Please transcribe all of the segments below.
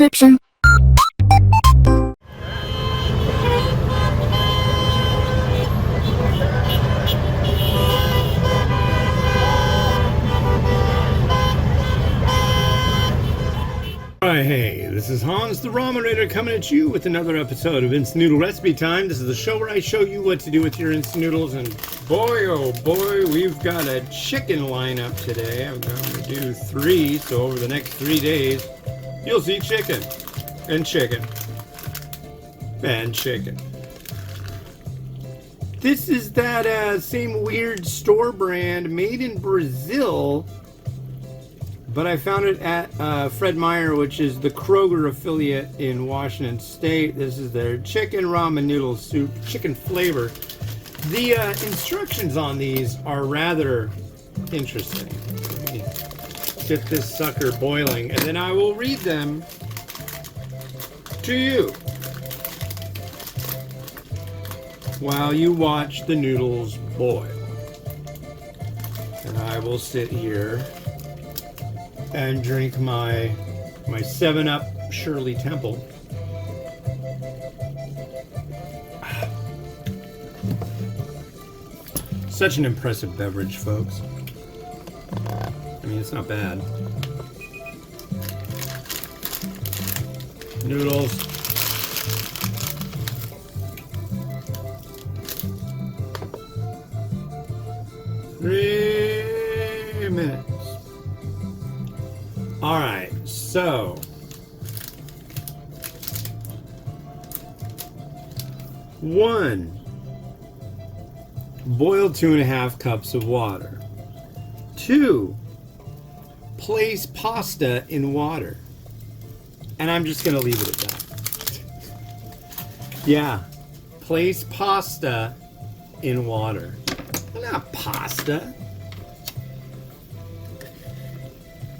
description. Alright, hey, this is Hans the Ramen Raider coming at you with another episode of Instant Noodle Recipe Time. This is the show where I show you what to do with your instant noodles, and boy oh boy, we've got a chicken lineup today. I'm going to do 3, so over the next 3 days, you'll see chicken, and chicken, and chicken. This is that same weird store brand made in Brazil, but I found it at Fred Meyer, which is the Kroger affiliate in Washington State. This is their chicken ramen noodle soup, chicken flavor. The instructions on these are rather interesting. Let me get this sucker boiling, and then I will read them to you while you watch the noodles boil. And I will sit here and drink my 7-Up Shirley Temple. Such an impressive beverage, folks. I mean, it's not bad. Noodles. Three minutes. Alright, so one, boil 2.5 cups of water. 2, place pasta in water. And I'm just going to leave it at that. Yeah, place pasta in water. Not pasta.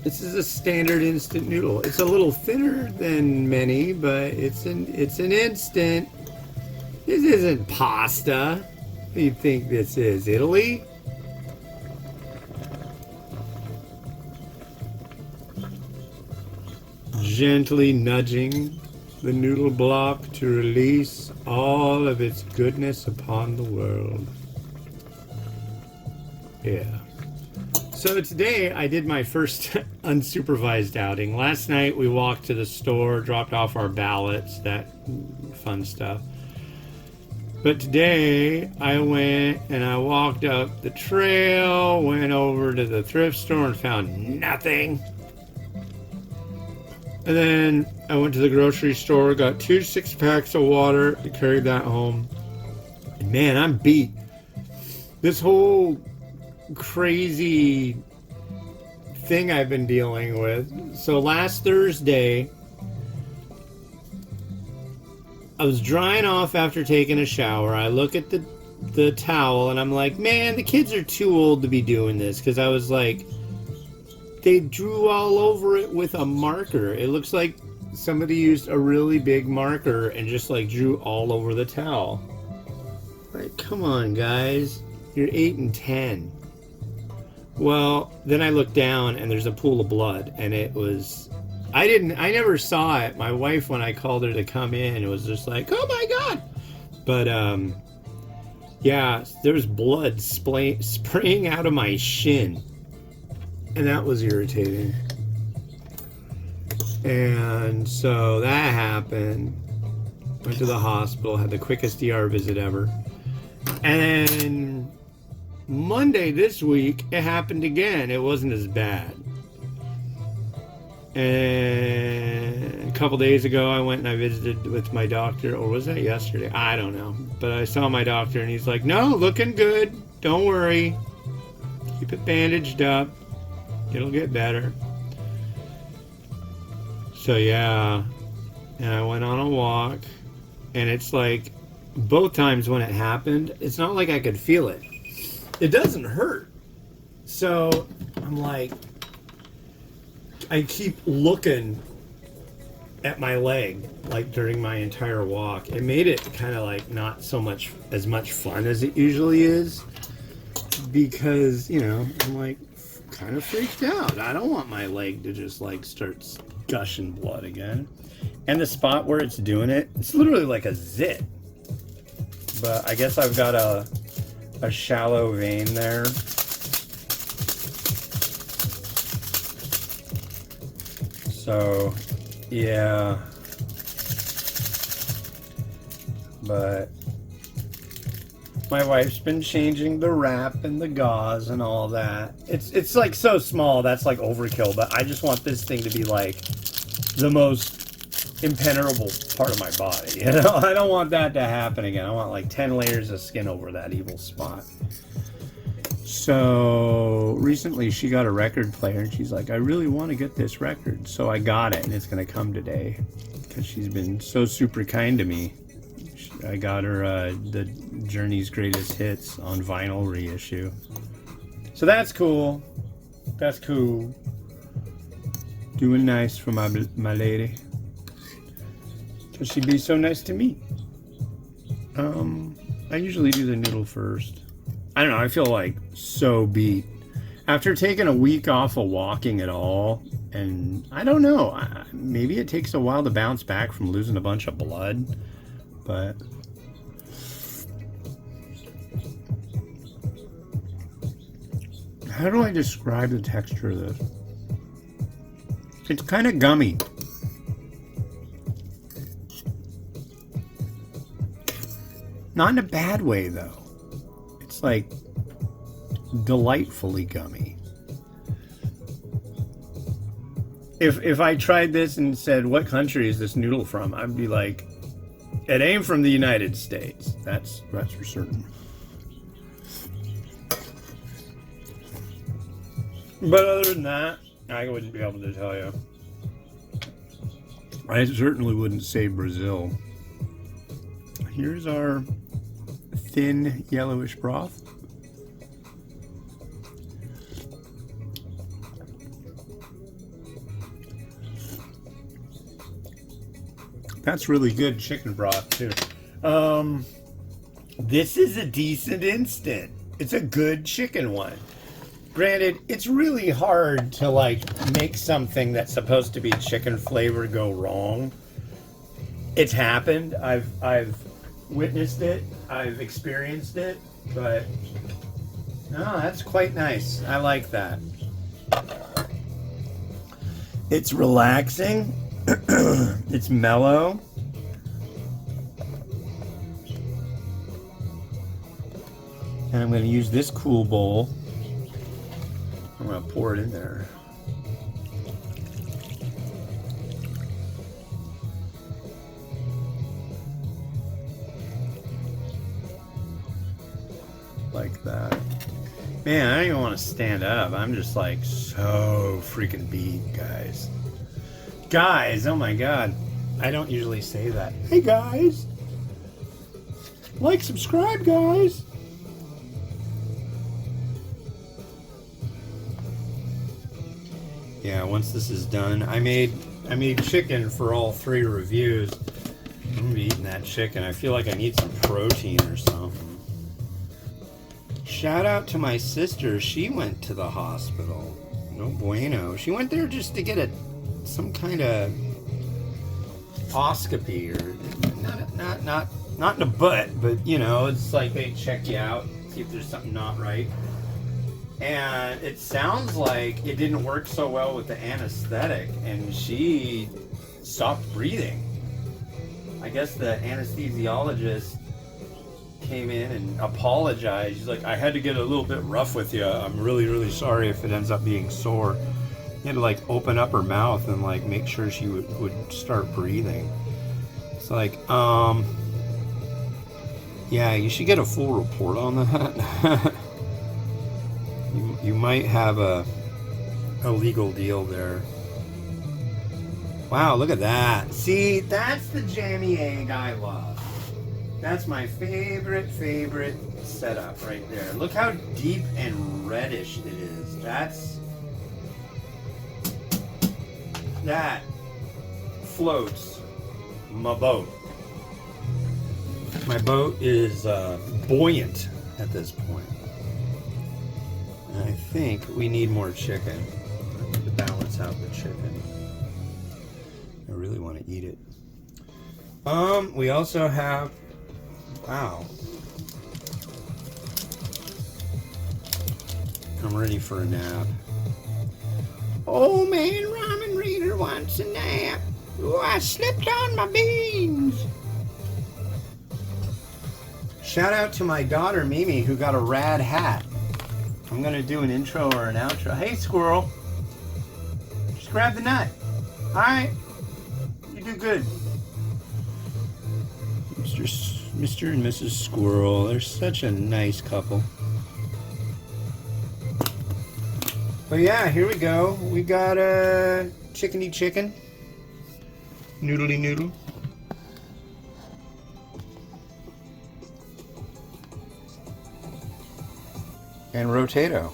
This is a standard instant noodle. It's a little thinner than many, but it's an instant. This isn't pasta. What do you think this is? Italy? Gently nudging the noodle block to release all of its goodness upon the world. Yeah. So today I did my first unsupervised outing. Last night we walked to the store, dropped off our ballots, that fun stuff. But today I went and I walked up the trail, went over to the thrift store and found nothing. And then I went to the grocery store, got 2 6-packs of water, and carried that home. And man, I'm beat. This whole crazy thing I've been dealing with. So last Thursday, I was drying off after taking a shower. I look at the towel and I'm like, man, the kids are too old to be doing this, because I was like, they drew all over it with a marker. It looks like somebody used a really big marker and just like drew all over the towel. Like, come on, guys. You're 8 and 10. Well, then I looked down and there's a pool of blood, and it was, I never saw it. My wife, when I called her to come in, it was just like, oh my God. But, yeah, there was blood spraying out of my shin, and that was irritating. And so that happened. Went to the hospital, had the quickest ER visit ever. And then Monday this week, it happened again. It wasn't as bad. And a couple days ago, I went and I visited with my doctor, or was that yesterday? I don't know. But I saw my doctor and he's like, no, looking good. Don't worry. Keep it bandaged up. It'll get better. So yeah, and I went on a walk, and it's like, both times when it happened, it's not like I could feel it. It doesn't hurt. So I'm like, I keep looking at my leg, like during my entire walk. It made it kind of like not so much as much fun as it usually is, because, you know, I'm like kind of freaked out. I don't want my leg to just like start gushing blood again. And the spot where it's doing it, it's literally like a zit. But I guess I've got a shallow vein there. So, yeah. But my wife's been changing the wrap and the gauze and all that. It's like so small, that's like overkill, but I just want this thing to be like the most impenetrable part of my body. You know, I don't want that to happen again. I want like 10 layers of skin over that evil spot. So recently she got a record player and she's like, I really want to get this record. So I got it and it's going to come today because she's been so super kind to me. I got her the Journey's Greatest Hits on vinyl reissue. So that's cool. That's cool. Doing nice for my lady. Because she'd be so nice to me. I usually do the noodle first. I don't know, I feel like so beat. After taking a week off of walking at all, and I don't know, maybe it takes a while to bounce back from losing a bunch of blood, but how do I describe the texture of this? It's kind of gummy. Not in a bad way, though. It's like delightfully gummy. If I tried this and said, what country is this noodle from? I'd be like, it ain't from the United States. That's for certain. But other than that, I wouldn't be able to tell you. I certainly wouldn't say Brazil. Here's our thin yellowish broth. That's really good chicken broth too. This is a decent instant. It's a good chicken one. Granted, it's really hard to like make something that's supposed to be chicken flavored go wrong. It's happened. I've witnessed it. I've experienced it, but no, that's quite nice. I like that. It's relaxing. It's mellow. And I'm going to use this cool bowl. I'm going to pour it in there. Like that. Man, I don't even want to stand up. I'm just like so freaking beat, guys. Guys, oh my god. I don't usually say that. Hey guys. Like, subscribe, guys. Yeah, once this is done, I made chicken for all 3 reviews. I'm gonna be eating that chicken. I feel like I need some protein or something. Shout out to my sister. She went to the hospital. No bueno. She went there just to get some kind of oscopy, or not in the butt, but you know, it's like they check you out, see if there's something not right. And it sounds like it didn't work so well with the anesthetic, and she stopped breathing. I guess the anesthesiologist came in and apologized. He's like, I had to get a little bit rough with you. I'm really, really sorry if it ends up being sore. He had to like open up her mouth and like make sure she would start breathing. It's like, yeah, you should get a full report on that. You might have a legal deal there. Wow, look at that. See, that's the jammy egg I love. That's my favorite setup right there. Look how deep and reddish it is. That floats my boat. My boat is buoyant at this point. And I think we need more chicken to balance out the chicken. I really want to eat it. We also have, wow. I'm ready for a nap. Oh man, Ramen Reader wants a nap. Oh, I slipped on my beans. Shout out to my daughter Mimi who got a rad hat. I'm gonna do an intro or an outro. Hey squirrel, just grab the nut. All right, you do good. Mr. and Mrs. Squirrel, they're such a nice couple. But yeah, here we go. We got a chickeny chicken, noodly noodle, and rotato.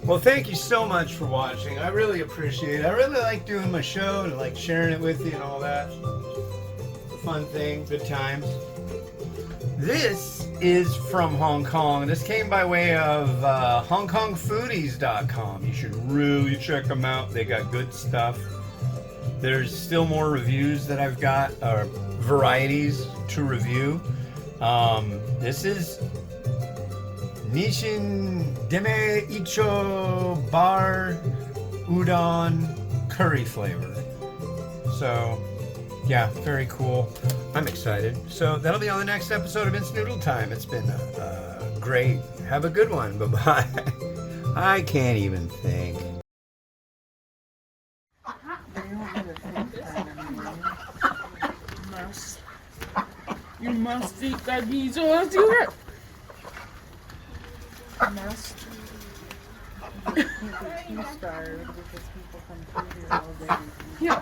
Well, thank you so much for watching. I really appreciate it. I really like doing my show and like sharing it with you and all that. Fun thing, good times. This is from Hong Kong. This came by way of HongKongFoodies.com. You should really check them out. They got good stuff. There's still more reviews that I've got, or varieties to review. This is Nishin Deme Icho Bar Udon Curry flavor. So, yeah, very cool. I'm excited. So that'll be on the next episode of It's Noodle Time. It's been great. Have a good one. Bye-bye. I can't even think. You must eat that pizza. Let's do it. Must. Too starved because people come through here all day. Yeah.